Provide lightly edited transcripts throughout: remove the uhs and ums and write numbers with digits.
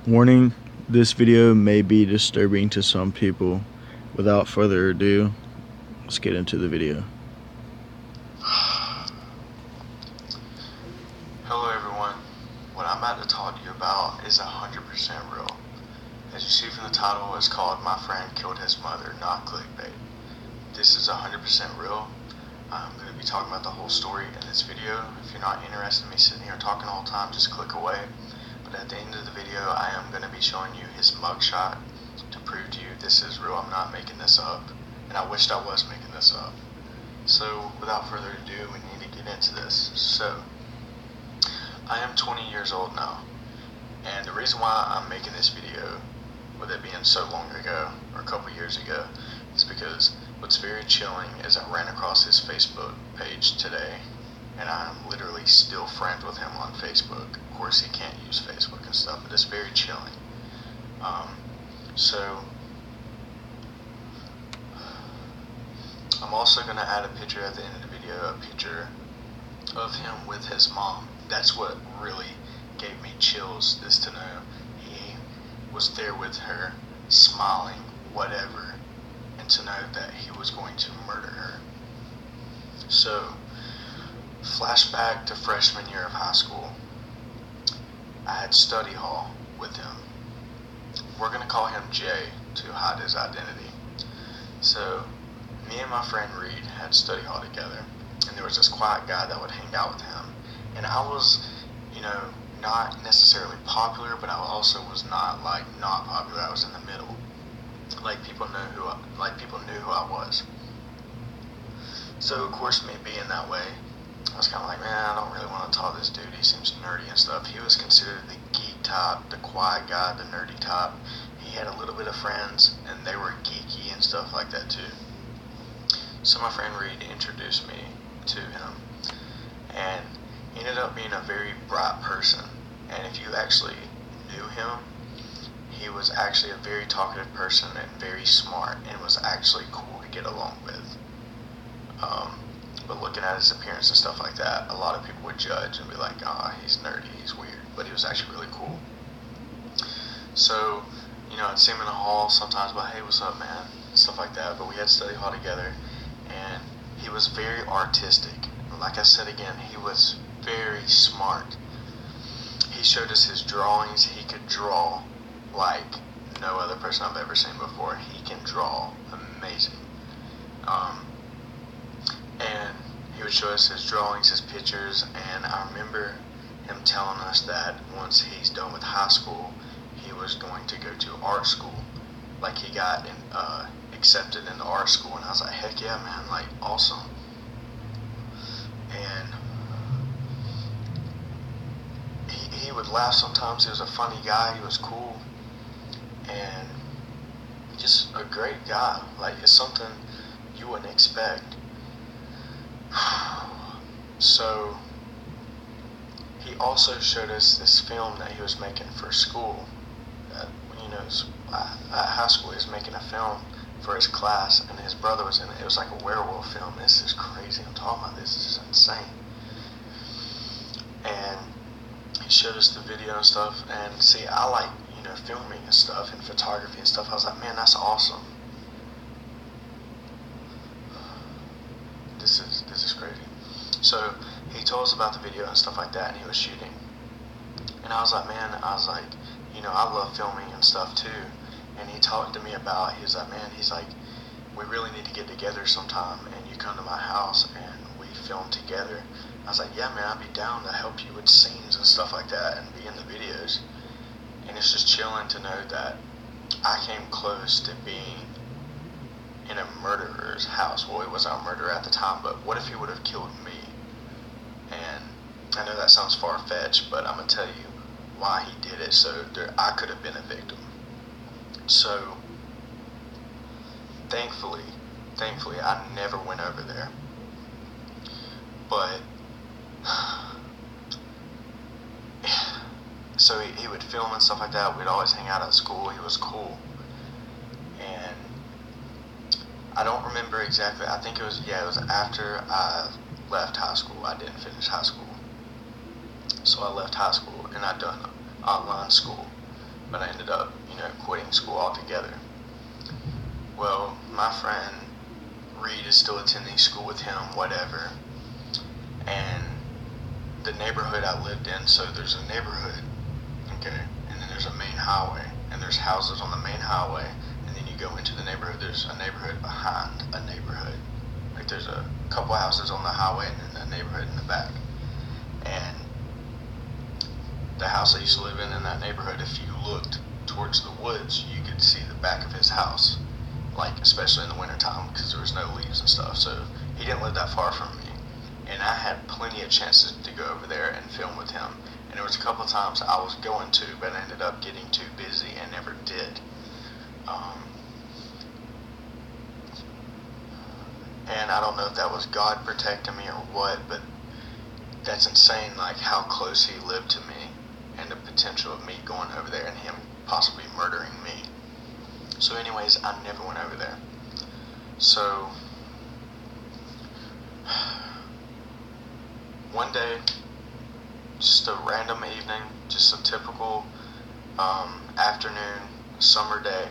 Warning, this video may be disturbing to some people. Without further ado, let's get into the video. Hello everyone, what I'm about to talk to you about is 100% real. As you see from the title, it's called My Friend Killed His Mother, Not Clickbait. This is 100% real. I'm going to be talking about the whole story in this video. If you're not interested in me sitting here talking all the time, just click away. But at the end of the video, I am going to be showing you his mugshot to prove to you this is real. I'm not making this up. And I wished I was making this up. So without further ado, we need to get into this. So, I am 20 years old now, and the reason why I'm making this video, with it being so long ago, or a couple years ago, is because what's very chilling is I ran across his Facebook page today, and I'm literally still friends with him on Facebook. Of course, he can't use Facebook and stuff, but it's very chilling. So, I'm also going to add a picture at the end of the video, a picture of him with his mom. That's what really gave me chills, is to know he was there with her, smiling, whatever, and to know that he was going to murder her. So, flashback to freshman year of high school. I had study hall with him. We're going to call him Jay to hide his identity. So, me and my friend Reed had study hall together, and there was this quiet guy that would hang out with him. And I was, not necessarily popular, but I also was not popular. I was in the middle. People knew who I was. So of course, me being that way, I was kind of like, man, I don't really want to talk to this dude. He seems nerdy and stuff. He was considered the geek type, the quiet guy, the nerdy type. He had a little bit of friends, and they were geeky and stuff like that too. So my friend Reed introduced me to him, and he ended up being a very bright person. And if you actually knew him, he was actually a very talkative person and very smart, and was actually cool to get along with. But looking at his appearance and stuff like that, a lot of people would judge and be like, he's nerdy, he's weird. But he was actually really cool. So, I'd see him in the hall sometimes, but hey, what's up, man? Stuff like that. But we had study hall together, and he was very artistic. Like I said again, he was very smart. He showed us his drawings. He could draw like no other person I've ever seen before. He can draw amazing. And he would show us his drawings, his pictures, and I remember him telling us that once he's done with high school, he was going to go to art school. Like he got accepted into art school, and I was like, heck yeah, man, like awesome. And he would laugh sometimes. He was a funny guy. He was cool, and just a great guy. Like, it's something you wouldn't expect. So he also showed us this film that he was making for school. That, at high school, he was making a film for his class, and his brother was in it. It was like a werewolf film. This is crazy. I'm talking about this. This is insane. And he showed us the video and stuff. And see, I like, filming and stuff and photography and stuff. I was like, man, that's awesome. This is crazy. So he told us about the video and stuff like that, and he was shooting. And I was like, I love filming and stuff too. And he talked to me about, he's like, we really need to get together sometime, and you come to my house and we film together. I was like, yeah, man, I'd be down to help you with scenes and stuff like that and be in the videos. And it's just chilling to know that I came close to being in a murderer's house. Well, he wasn't a murderer at the time, but what if he would have killed me? And I know that sounds far-fetched, but I'm going to tell you why he did it, so I could have been a victim. So, thankfully, I never went over there. But, so he would film and stuff like that. We'd always hang out at school. He was cool. And I don't remember exactly. I think it was after I left high school. I didn't finish high school. So I left high school and I done online school. but I ended up, quitting school altogether. Well, my friend Reed is still attending school with him, whatever, and the neighborhood I lived in, so there's a neighborhood, okay, and then there's a main highway, and there's houses on the main highway, and then you go into the neighborhood, there's a neighborhood behind a neighborhood. Like there's a couple houses on the highway and then a neighborhood in the back. And the house I used to live in that neighborhood, if you looked towards the woods, you could see the back of his house, like especially in the wintertime because there was no leaves and stuff. So he didn't live that far from me, and I had plenty of chances to go over there and film with him. And there was a couple of times I was going to, but I ended up getting too busy and never did. And I don't know if that was God protecting me or what, but that's insane, like how close he lived to me and the potential of me going over there and him possibly murdering me. So anyways, I never went over there. So one day, just a random evening, just a typical afternoon, summer day,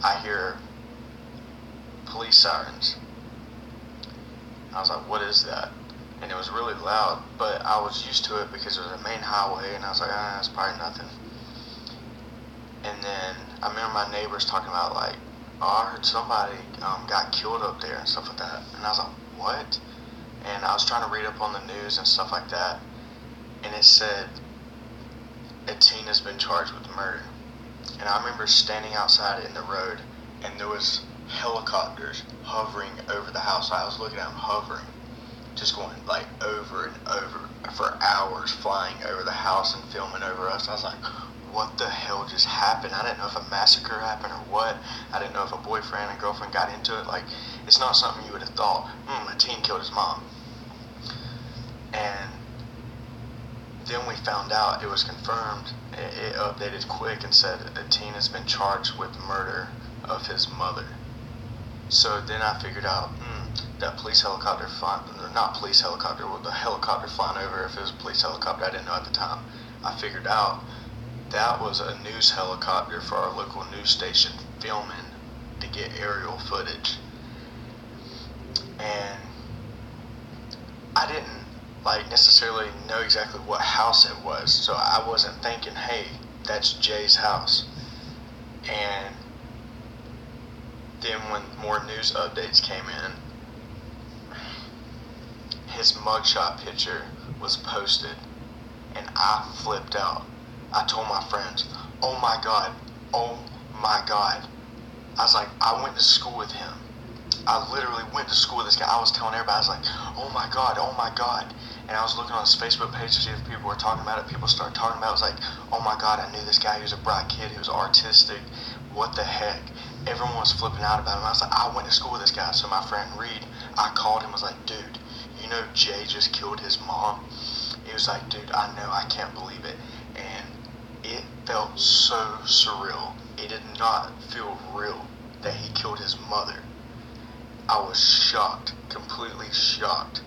I hear police sirens. I was like, what is that? And it was really loud, but I was used to it because it was a main highway, and I was like, it's probably nothing. And then I remember my neighbors talking about like, I heard somebody got killed up there and stuff like that. And I was like, what? And I was trying to read up on the news and stuff like that, and it said a teen has been charged with murder. And I remember standing outside in the road, and there was helicopters hovering over the house. I was looking at them hovering, just going like over and over for hours, flying over the house and filming over us. I was like, what the hell just happened? I didn't know if a massacre happened or what. I didn't know if a boyfriend and girlfriend got into it. Like, it's not something you would have thought, a teen killed his mom. And then we found out, it was confirmed. It updated quick and said a teen has been charged with murder of his mother. So then I figured out, that police helicopter flying, not police helicopter, well, the helicopter flying over, if it was a police helicopter, I didn't know at the time. I figured out that was a news helicopter for our local news station filming to get aerial footage. And I didn't necessarily know exactly what house it was, so I wasn't thinking, hey, that's Jay's house. And then when more news updates came in, his mugshot picture was posted, and I flipped out. I told my friends, oh my god. I was like, I went to school with him. I literally went to school with this guy. I was telling everybody, I was like, oh my god. And I was looking on his Facebook page to see if people were talking about it. People started talking about it. I was like, oh my god, I knew this guy. He was a bright kid. He was artistic. What the heck? Everyone was flipping out about him. I was like, I went to school with this guy. So my friend Reed, I called him. I was like, dude, you know Jay just killed his mom? He was like, dude, I know. I can't believe it. And it felt so surreal. It did not feel real that he killed his mother. I was shocked, completely shocked.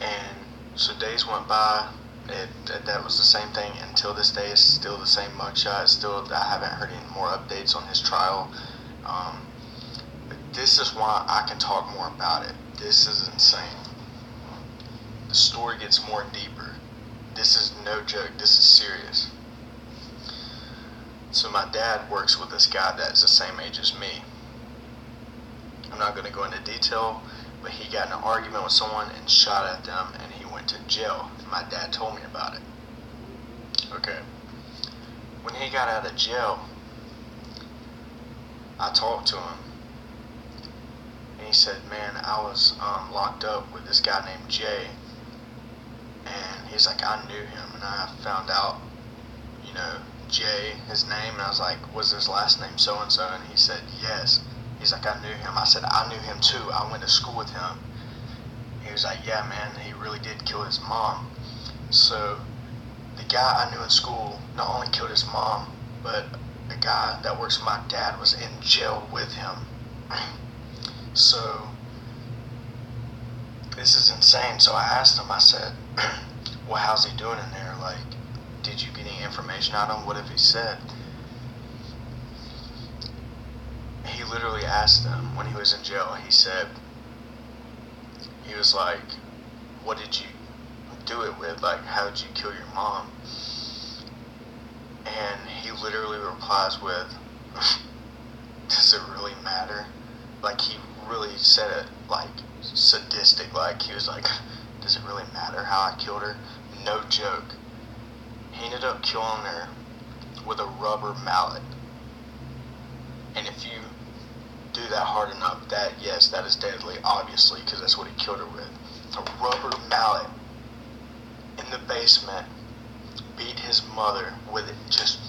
And so days went by. That was the same thing until this day. It's still the same mugshot. Still, I haven't heard any more updates on his trial. But this is why I can talk more about it. This is insane. The story gets more deeper. This is no joke. This is serious. So my dad works with this guy that's the same age as me. I'm not going to go into detail, but he got in an argument with someone and shot at them, and he went to jail. And my dad told me about it. Okay. When he got out of jail, I talked to him, and he said, man, I was locked up with this guy named Jay, and he's like, I knew him, and I found out, Jay, his name, and I was like, was his last name so-and-so? And he said, yes. He's like, I knew him. I said, I knew him too. I went to school with him. He was like, yeah, man, he really did kill his mom. So the guy I knew in school not only killed his mom, but the guy that works with my dad was in jail with him. So this is insane. So I asked him, I said, well, how how's he doing in there? Like, did you get any information out of him? What have he said? He literally asked them when he was in jail. He said, he was like, what did you do it with? Like, how did you kill your mom? And he literally replies with, does it really matter? Like, he really said it, like, sadistic. Like, he was like, does it really matter how I killed her? No joke. He ended up killing her with a rubber mallet. And if you do that hard enough, yes, that is deadly, obviously, because that's what he killed her with. A rubber mallet in the basement, beat his mother with it, just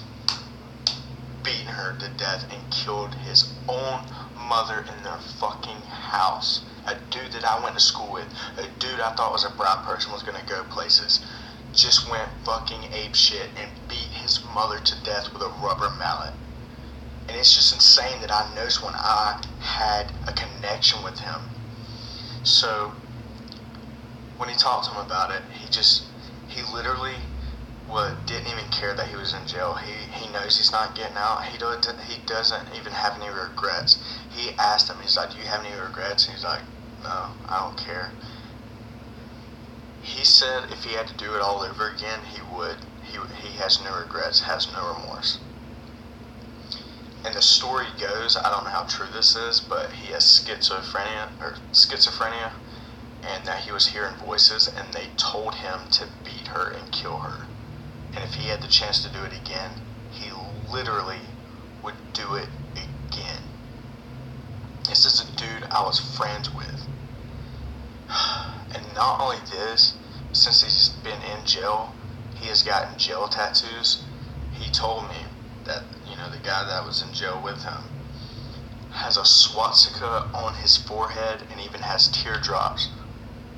beating her to death, and killed his own mother in their fucking house. A dude that I went to school with, a dude I thought was a bright person, was gonna go places, just went fucking ape shit and beat his mother to death with a rubber mallet. And it's just insane that I noticed when I had a connection with him. So when he talked to him about it, he literally didn't even care that he was in jail. He knows he's not getting out. He doesn't even have any regrets. He asked him, he's like, do you have any regrets? And he's like, no, I don't care. He said if he had to do it all over again, he would. He has no regrets, has no remorse. And the story goes, I don't know how true this is, but he has schizophrenia, and that he was hearing voices, and they told him to beat her and kill her. And if he had the chance to do it again, he literally would do it again. This is a dude I was friends with. And not only this, since he's been in jail, he has gotten jail tattoos. He told me that, the guy that was in jail with him has a swastika on his forehead and even has teardrops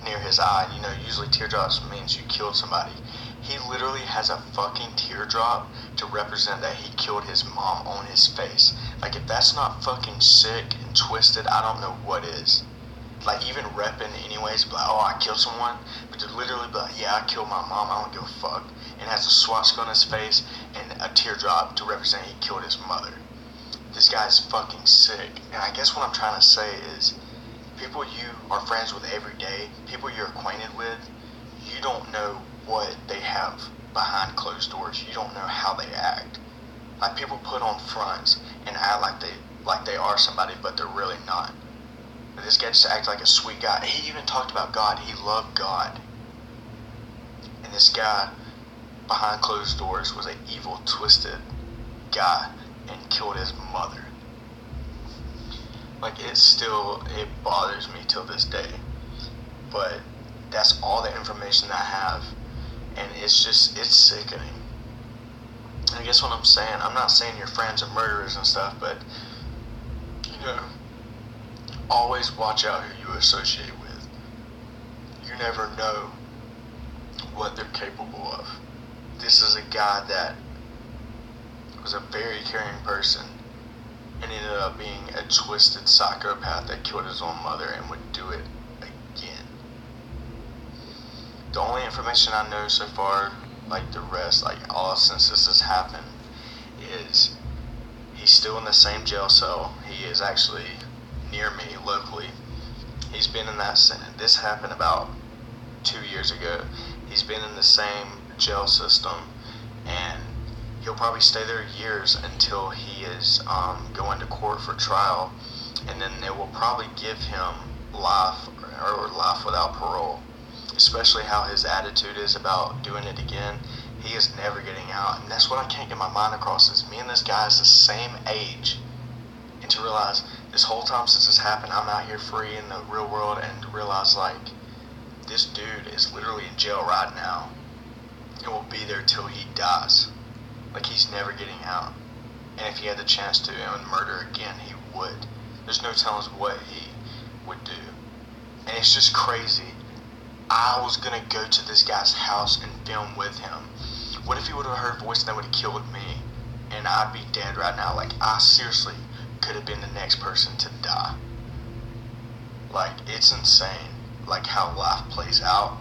near his eye. Usually teardrops means you killed somebody. He literally has a fucking teardrop to represent that he killed his mom on his face. Like, if that's not fucking sick and twisted, I don't know what is. Like, even repping anyways, be like, oh, I killed someone, but to literally be like, yeah, I killed my mom, I don't give a fuck, and has a swastika on his face and a teardrop to represent he killed his mother. This guy's fucking sick. And I guess what I'm trying to say is, people you are friends with every day, people you're acquainted with, you don't know what they have behind closed doors. You don't know how they act. Like, people put on fronts and act like they are somebody, but they're really not. But this guy just acted like a sweet guy. He even talked about God. He loved God. And this guy behind closed doors was an evil, twisted guy and killed his mother. Like, it bothers me till this day. But that's all the information I have. And it's sickening. And I guess what I'm saying, I'm not saying your friends are murderers and stuff, but, always watch out who you associate with. You never know what they're capable of. This is a guy that was a very caring person and ended up being a twisted psychopath that killed his own mother and would do it again. The only information I know so far, like the rest, like all since this has happened, is he's still in the same jail cell. He is actually near me locally. He's been in that, this happened about 2 years ago. He's been in the same jail system, and he'll probably stay there years until he is going to court for trial, and then they will probably give him life or life without parole. Especially how his attitude is about doing it again. He is never getting out, and that's what I can't get my mind across, is me and this guy is the same age, and to realize this whole time since this happened, I'm out here free in the real world, and to realize, like, this dude is literally in jail right now and will be there till he dies. Like, he's never getting out. And if he had the chance to murder again, he would. There's no telling what he would do. And it's just crazy. I was gonna go to this guy's house and film with him. What if he would have heard a voice that would have killed me and I'd be dead right now? Like, I seriously could have been the next person to die. Like, it's insane, like, how life plays out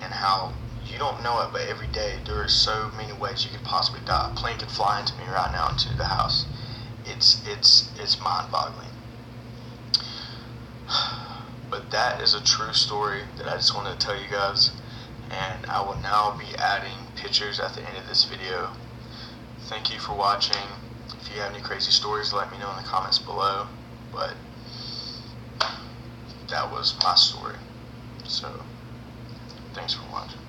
and how you don't know it, but every day there are so many ways you could possibly die. A plane could fly into me right now into the house. It's mind-boggling. But that is a true story that I just wanted to tell you guys, and I will now be adding pictures at the end of this video. Thank you for watching. If you have any crazy stories, let me know in the comments below. But that was my story. So, thanks for watching.